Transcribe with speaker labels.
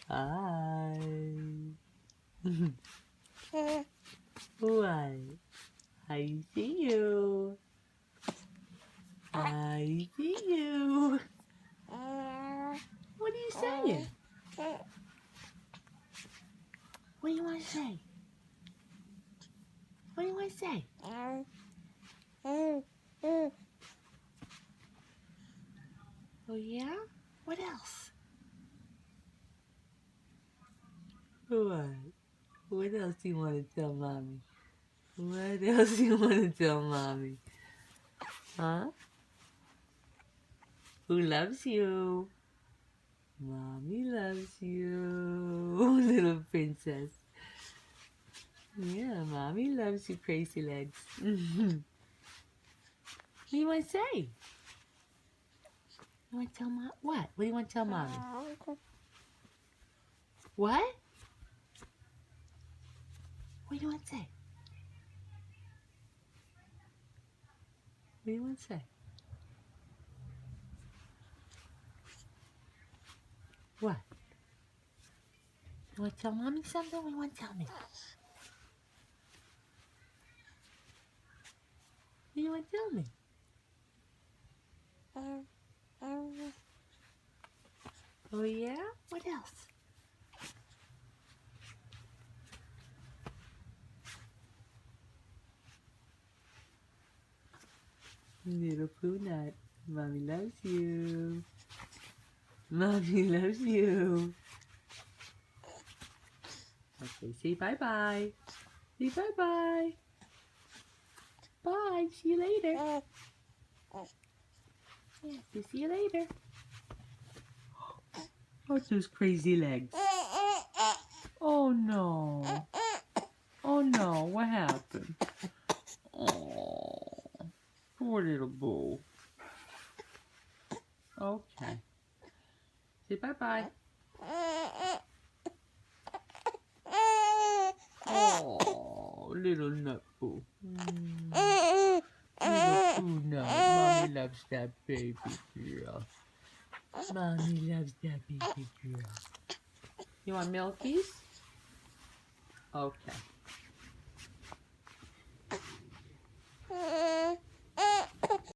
Speaker 1: Hi. What? I see you. I see you. What are you saying? What do you want to say? What do you want to say? Oh yeah? What else? What? What else do you want to tell mommy? What else do you want to tell mommy? Huh? Who loves you? Mommy loves you, little princess. Yeah, mommy loves you, crazy legs. What do you want to say? You want to tell mom? What? What do you want to tell mommy? What? What do you want to say? What do you want to say? What? You want to tell mommy something? What do you want to tell me? What do you want to tell me? Oh yeah? What else? Little poo nut. Mommy loves you. Mommy loves you. Okay, say bye-bye. Say bye-bye. Bye. See you later. Yeah, see you later. What's those crazy legs? Oh no. Oh no, what happened? Oh, poor little Boo. Okay. Say bye-bye. Oh, little nut Boo. Little Boo nut. Mommy loves that baby girl. Mommy loves that baby girl. You want milkies? Okay.